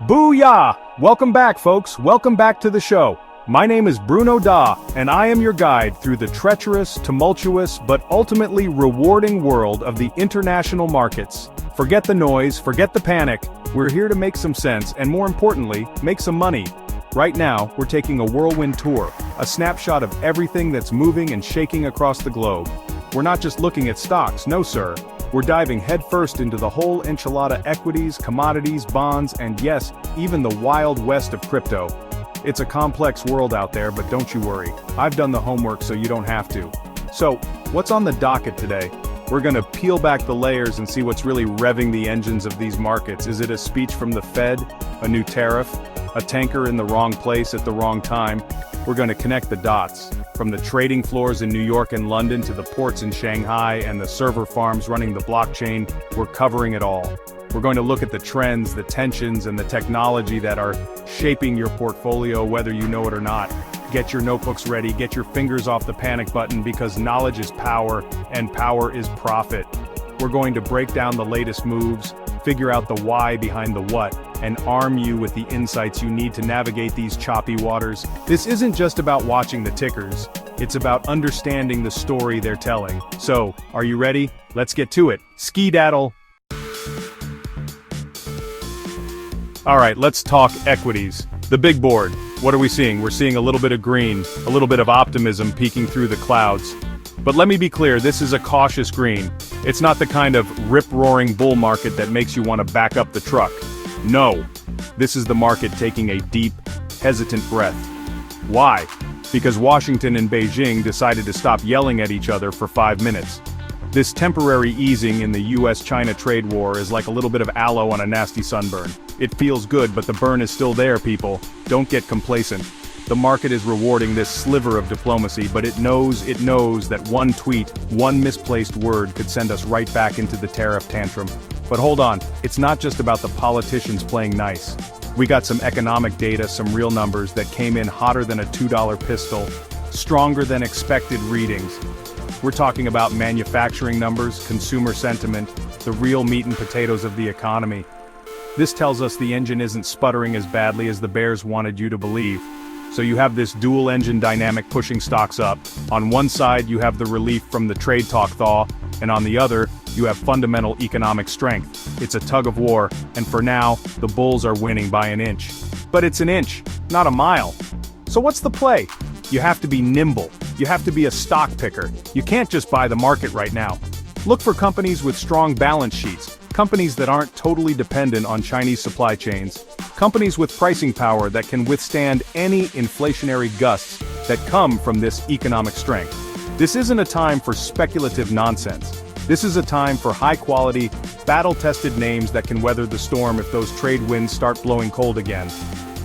Booyah! Welcome back, folks. Welcome back to the show. My name is Bruno and I am your guide through the treacherous, tumultuous, but ultimately rewarding world of the international markets. Forget the noise, forget the panic. We're here to make some sense and, more importantly, make some money. Right now, we're taking a whirlwind tour, a snapshot of everything that's moving and shaking across the globe. We're not just looking at stocks, no sir. We're diving headfirst into the whole enchilada: equities, commodities, bonds, and yes, even the wild west of crypto. It's a complex world out there, but don't you worry. I've done the homework so you don't have to. So, what's on the docket today? We're gonna peel back the layers and see what's really revving the engines of these markets. Is it a speech from the Fed? A new tariff? A tanker in the wrong place at the wrong time? We're gonna connect the dots. From the trading floors in New York and London to the ports in Shanghai and the server farms running the blockchain, we're covering it all. We're going to look at the trends, the tensions, and the technology that are shaping your portfolio whether you know it or not. Get your notebooks ready, get your fingers off the panic button, because knowledge is power, and power is profit. We're going to break down the latest moves, figure out the why behind the what, and arm you with the insights you need to navigate these choppy waters. This isn't just about watching the tickers, it's about understanding the story they're telling. So, are you ready? Let's get to it. Ski-daddle. Alright, let's talk equities. The big board. What are we seeing? We're seeing a little bit of green, a little bit of optimism peeking through the clouds. But let me be clear, this is a cautious green. It's not the kind of rip-roaring bull market that makes you want to back up the truck. No. This is the market taking a deep, hesitant breath. Why? Because Washington and Beijing decided to stop yelling at each other for 5 minutes. This temporary easing in the US-China trade war is like a little bit of aloe on a nasty sunburn. It feels good, but the burn is still there, people. Don't get complacent. The market is rewarding this sliver of diplomacy, but it knows that one tweet, one misplaced word could send us right back into the tariff tantrum. But hold on, it's not just about the politicians playing nice. We got some economic data, some real numbers that came in hotter than a $2 pistol, stronger than expected readings. We're talking about manufacturing numbers, consumer sentiment, the real meat and potatoes of the economy. This tells us the engine isn't sputtering as badly as the bears wanted you to believe. So you have this dual-engine dynamic pushing stocks up. On one side, you have the relief from the trade talk thaw, and on the other, you have fundamental economic strength. It's a tug-of-war, and for now, the bulls are winning by an inch. But it's an inch, not a mile. So what's the play? You have to be nimble. You have to be a stock picker. You can't just buy the market right now. Look for companies with strong balance sheets, companies that aren't totally dependent on Chinese supply chains, companies with pricing power that can withstand any inflationary gusts that come from this economic strength. This isn't a time for speculative nonsense. This is a time for high-quality, battle-tested names that can weather the storm if those trade winds start blowing cold again.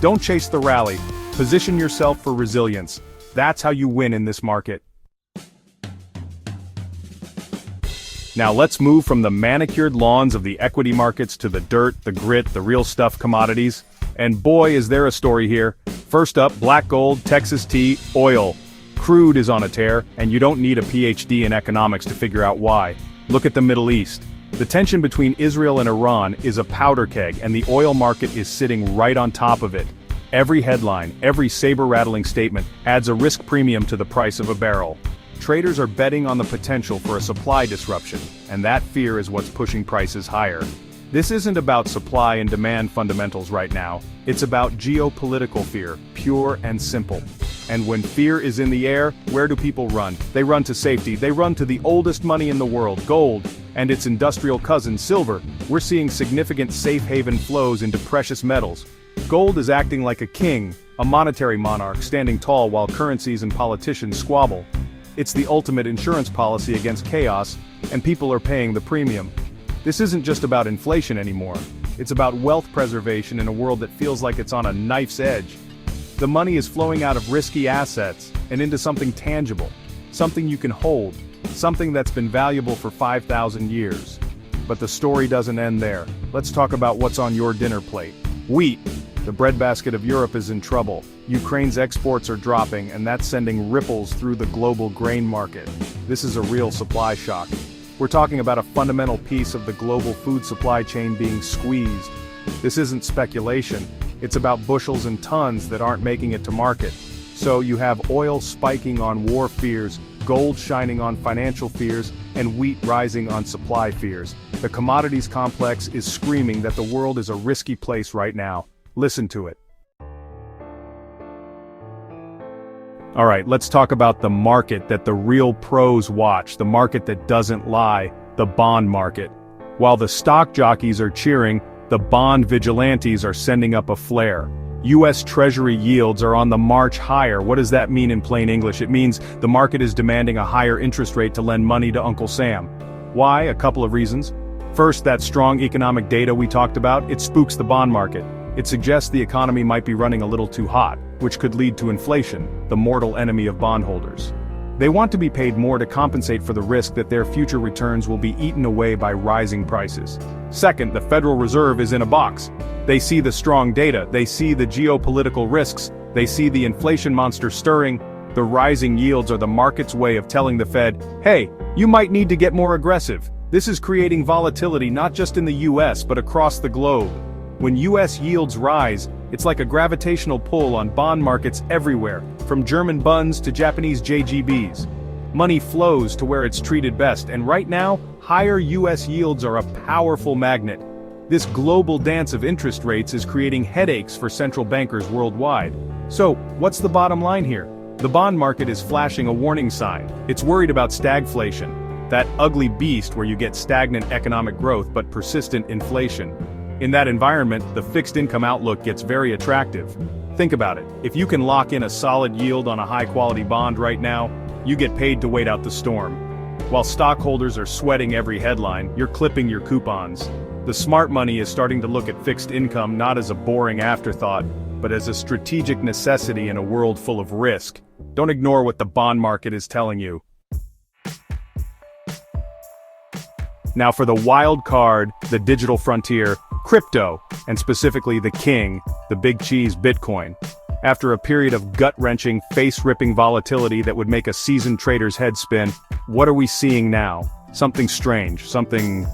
Don't chase the rally. Position yourself for resilience. That's how you win in this market. Now let's move from the manicured lawns of the equity markets to the dirt, the grit, the real stuff commodities. And boy, is there a story here. First up, black gold, Texas tea, oil. Crude is on a tear, and you don't need a PhD in economics to figure out why. Look at the Middle East. The tension between Israel and Iran is a powder keg, and the oil market is sitting right on top of it. Every headline, every saber-rattling statement adds a risk premium to the price of a barrel. Traders are betting on the potential for a supply disruption, and that fear is what's pushing prices higher. This isn't about supply and demand fundamentals right now, it's about geopolitical fear, pure and simple. And when fear is in the air, where do people run? They run to safety, they run to the oldest money in the world, gold, and its industrial cousin, silver. We're seeing significant safe haven flows into precious metals. Gold is acting like a king, a monetary monarch standing tall while currencies and politicians squabble. It's the ultimate insurance policy against chaos, and people are paying the premium. This isn't just about inflation anymore. It's about wealth preservation in a world that feels like it's on a knife's edge. The money is flowing out of risky assets and into something tangible, something you can hold, something that's been valuable for 5,000 years. But the story doesn't end there. Let's talk about what's on your dinner plate. Wheat. The breadbasket of Europe is in trouble. Ukraine's exports are dropping, and that's sending ripples through the global grain market. This is a real supply shock. We're talking about a fundamental piece of the global food supply chain being squeezed. This isn't speculation, it's about bushels and tons that aren't making it to market. So you have oil spiking on war fears, gold shining on financial fears, and wheat rising on supply fears. The commodities complex is screaming that the world is a risky place right now. Listen to it. Alright, let's talk about the market that the real pros watch, the market that doesn't lie, the bond market. While the stock jockeys are cheering, the bond vigilantes are sending up a flare. U.S. Treasury yields are on the march higher. What does that mean in plain English? It means the market is demanding a higher interest rate to lend money to Uncle Sam. Why? A couple of reasons. First, that strong economic data we talked about, it spooks the bond market. It suggests the economy might be running a little too hot, which could lead to inflation, the mortal enemy of bondholders. They want to be paid more to compensate for the risk that their future returns will be eaten away by rising prices. Second, the Federal Reserve is in a box. They see the strong data, they see the geopolitical risks, they see the inflation monster stirring. The rising yields are the market's way of telling the Fed, hey, you might need to get more aggressive. This is creating volatility not just in the US but across the globe. When US yields rise, it's like a gravitational pull on bond markets everywhere, from German bunds to Japanese JGBs. Money flows to where it's treated best, and right now, higher US yields are a powerful magnet. This global dance of interest rates is creating headaches for central bankers worldwide. So, what's the bottom line here? The bond market is flashing a warning sign. It's worried about stagflation, that ugly beast where you get stagnant economic growth but persistent inflation. In that environment, the fixed income outlook gets very attractive. Think about it. If you can lock in a solid yield on a high-quality bond right now, you get paid to wait out the storm. While stockholders are sweating every headline, you're clipping your coupons. The smart money is starting to look at fixed income not as a boring afterthought, but as a strategic necessity in a world full of risk. Don't ignore what the bond market is telling you. Now for the wild card, the digital frontier, crypto, and specifically the king, the big cheese Bitcoin. After a period of gut-wrenching, face-ripping volatility that would make a seasoned trader's head spin, what are we seeing now? Something strange, something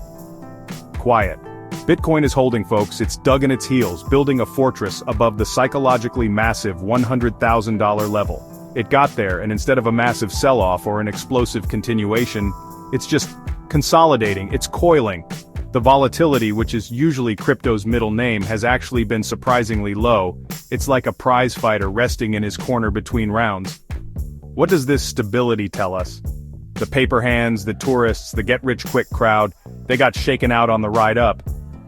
quiet. Bitcoin is holding, folks. It's dug in its heels, building a fortress above the psychologically massive $100,000 level. It got there, and instead of a massive sell-off or an explosive continuation, it's just consolidating, it's coiling. The volatility, which is usually crypto's middle name, has actually been surprisingly low. It's like a prize fighter resting in his corner between rounds. What does this stability tell us? The paper hands, the tourists, the get-rich-quick crowd, they got shaken out on the ride up.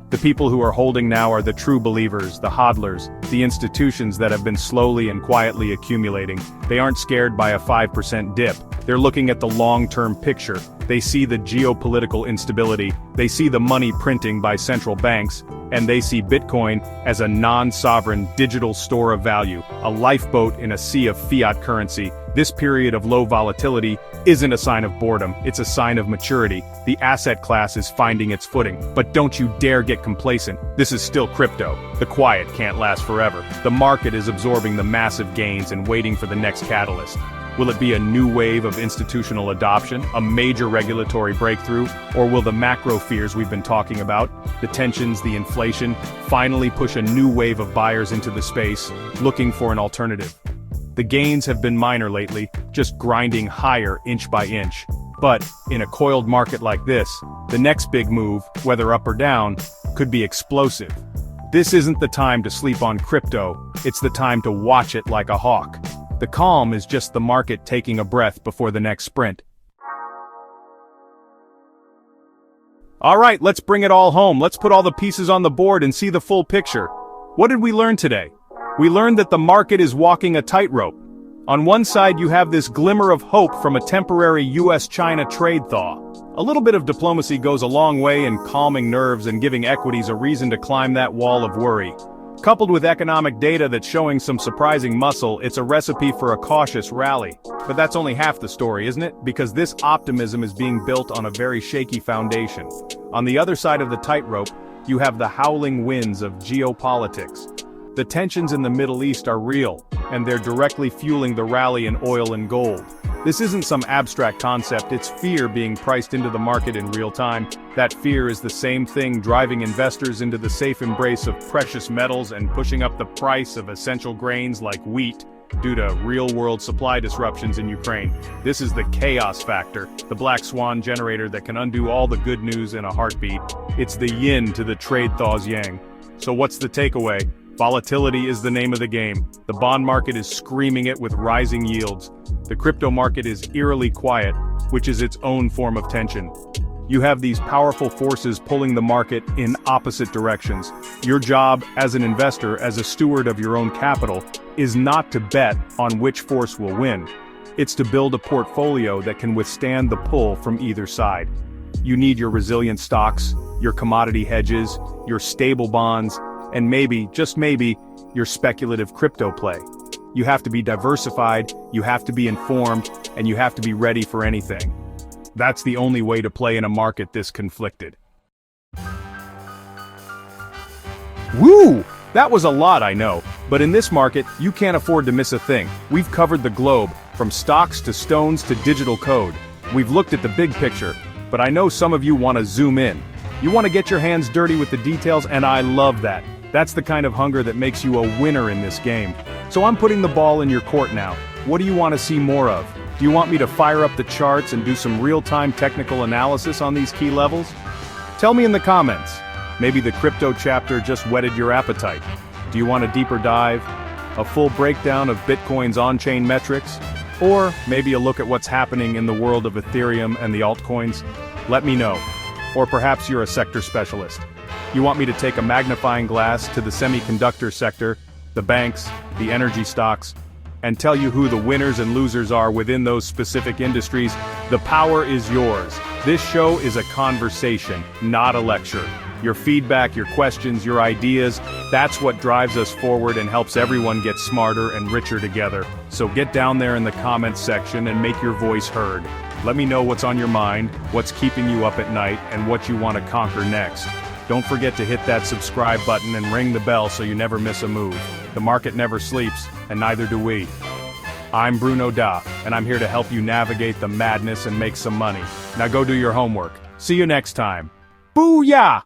The people who are holding now are the true believers, the hodlers, the institutions that have been slowly and quietly accumulating. They aren't scared by a 5% dip. They're looking at the long-term picture. They see the geopolitical instability, they see the money printing by central banks, and they see Bitcoin as a non-sovereign digital store of value, a lifeboat in a sea of fiat currency. This period of low volatility isn't a sign of boredom, it's a sign of maturity. The asset class is finding its footing, but don't you dare get complacent. This is still crypto. The quiet can't last forever. The market is absorbing the massive gains and waiting for the next catalyst. Will it be a new wave of institutional adoption, a major regulatory breakthrough, or will the macro fears we've been talking about, the tensions, the inflation, finally push a new wave of buyers into the space, looking for an alternative? The gains have been minor lately, just grinding higher inch by inch. But, in a coiled market like this, the next big move, whether up or down, could be explosive. This isn't the time to sleep on crypto, it's the time to watch it like a hawk. The calm is just the market taking a breath before the next sprint. Alright, let's bring it all home. Let's put all the pieces on the board and see the full picture. What did we learn today? We learned that the market is walking a tightrope. On one side you have this glimmer of hope from a temporary US-China trade thaw. A little bit of diplomacy goes a long way in calming nerves and giving equities a reason to climb that wall of worry. Coupled with economic data that's showing some surprising muscle, it's a recipe for a cautious rally. But that's only half the story, isn't it? Because this optimism is being built on a very shaky foundation. On the other side of the tightrope, you have the howling winds of geopolitics. The tensions in the Middle East are real, and they're directly fueling the rally in oil and gold. This isn't some abstract concept, it's fear being priced into the market in real time. That fear is the same thing driving investors into the safe embrace of precious metals and pushing up the price of essential grains like wheat, due to real-world supply disruptions in Ukraine. This is the chaos factor, the black swan generator that can undo all the good news in a heartbeat. It's the yin to the trade thaw's yang. So what's the takeaway? Volatility is the name of the game. The bond market is screaming it with rising yields. The crypto market is eerily quiet, which is its own form of tension. You have these powerful forces pulling the market in opposite directions. Your job as an investor, as a steward of your own capital, is not to bet on which force will win. It's to build a portfolio that can withstand the pull from either side. You need your resilient stocks, your commodity hedges, your stable bonds, and maybe, just maybe, your speculative crypto play. You have to be diversified, you have to be informed, and you have to be ready for anything. That's the only way to play in a market this conflicted. Woo! That was a lot, I know, but in this market, you can't afford to miss a thing. We've covered the globe, from stocks to stones to digital code. We've looked at the big picture, but I know some of you want to zoom in. You want to get your hands dirty with the details, and I love that. That's the kind of hunger that makes you a winner in this game. So I'm putting the ball in your court now. What do you want to see more of? Do you want me to fire up the charts and do some real-time technical analysis on these key levels? Tell me in the comments. Maybe the crypto chapter just whetted your appetite. Do you want a deeper dive? A full breakdown of Bitcoin's on-chain metrics? Or maybe a look at what's happening in the world of Ethereum and the altcoins? Let me know. Or perhaps you're a sector specialist. You want me to take a magnifying glass to the semiconductor sector, the banks, the energy stocks, and tell you who the winners and losers are within those specific industries? The power is yours. This show is a conversation, not a lecture. Your feedback, your questions, your ideas, that's what drives us forward and helps everyone get smarter and richer together. So get down there in the comments section and make your voice heard. Let me know what's on your mind, what's keeping you up at night, and what you want to conquer next. Don't forget to hit that subscribe button and ring the bell so you never miss a move. The market never sleeps, and neither do we. I'm Bruno, and I'm here to help you navigate the madness and make some money. Now go do your homework. See you next time. Booyah!